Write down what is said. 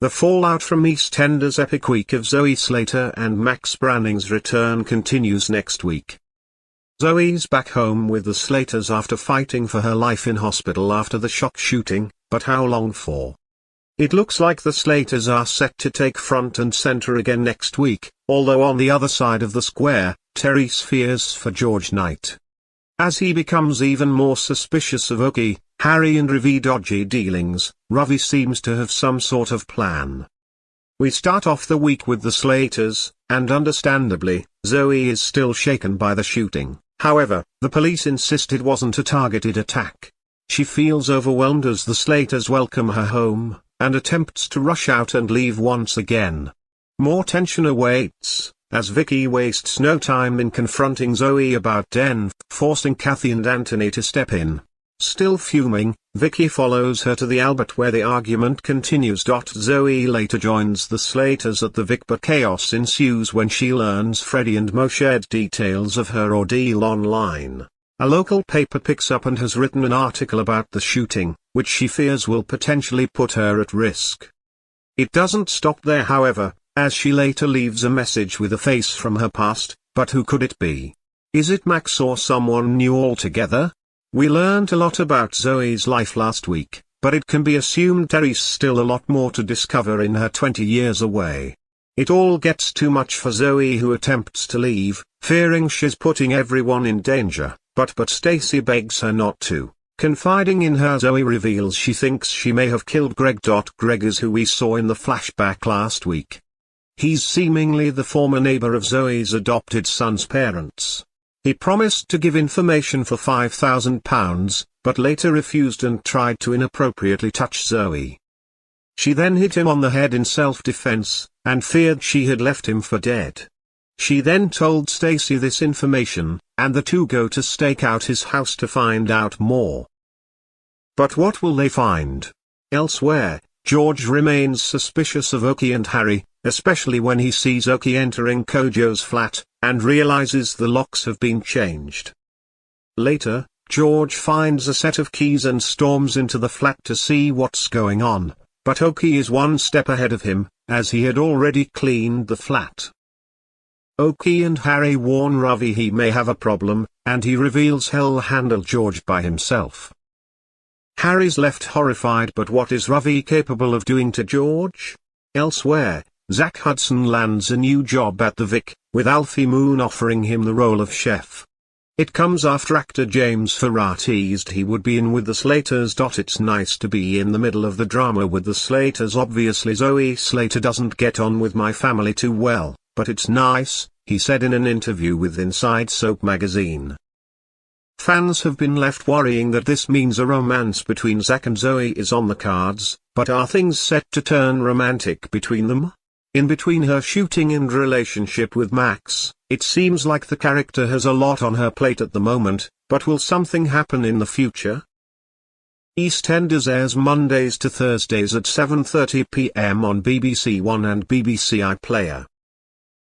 The fallout from EastEnders' epic week of Zoe Slater and Max Branning's return continues next week. Zoe's back home with the Slaters after fighting for her life in hospital after the shock shooting, but how long for? It looks like the Slaters are set to take front and center again next week, although on the other side of the square, Therese fears for George Knight. As he becomes even more suspicious of Oki, Harry and Ravi dodgy dealings, Ravi seems to have some sort of plan. We start off the week with the Slaters, and understandably, Zoe is still shaken by the shooting. However, the police insist it wasn't a targeted attack. She feels overwhelmed as the Slaters welcome her home, and attempts to rush out and leave once again. More tension awaits, as Vicky wastes no time in confronting Zoe about Den, forcing Kathy and Anthony to step in. Still fuming, Vicky follows her to the Albert where the argument continues. Zoe later joins the Slaters at the Vic, but chaos ensues when she learns Freddie and Mo shared details of her ordeal online. A local paper picks up and has written an article about the shooting, which she fears will potentially put her at risk. It doesn't stop there, however, as she later leaves a message with a face from her past, but who could it be? Is it Max or someone new altogether? We learned a lot about Zoe's life last week, but it can be assumed There's still a lot more to discover in her 20 years away. It all gets too much for Zoe, who attempts to leave, fearing she's putting everyone in danger, but Stacey begs her not to. Confiding in her, Zoe reveals she thinks she may have killed Greg. Greg is who we saw in the flashback last week. He's seemingly the former neighbor of Zoe's adopted son's parents. He promised to give information for £5,000, but later refused and tried to inappropriately touch Zoe. She then hit him on the head in self-defense, and feared she had left him for dead. She then told Stacey this information, and the two go to stake out his house to find out more. But what will they find? Elsewhere, George remains suspicious of Oki and Harry, especially when he sees Oki entering Kojo's flat, and realizes the locks have been changed. Later, George finds a set of keys and storms into the flat to see what's going on, but Oki is one step ahead of him, as he had already cleaned the flat. Oki and Harry warn Ravi he may have a problem, and he reveals he'll handle George by himself. Harry's left horrified, but what is Ravi capable of doing to George? Elsewhere, Zack Hudson lands a new job at the Vic, with Alfie Moon offering him the role of chef. It comes after actor James Farrar teased he would be in with the Slaters. It's nice to be in the middle of the drama with the Slaters. Obviously Zoe Slater doesn't get on with my family too well, but it's nice, he said in an interview with Inside Soap magazine. Fans have been left worrying that this means a romance between Zack and Zoe is on the cards, but are things set to turn romantic between them? In between her shooting and relationship with Max, it seems like the character has a lot on her plate at the moment, but will something happen in the future? EastEnders airs Mondays to Thursdays at 7:30 p.m. on BBC One and BBC iPlayer.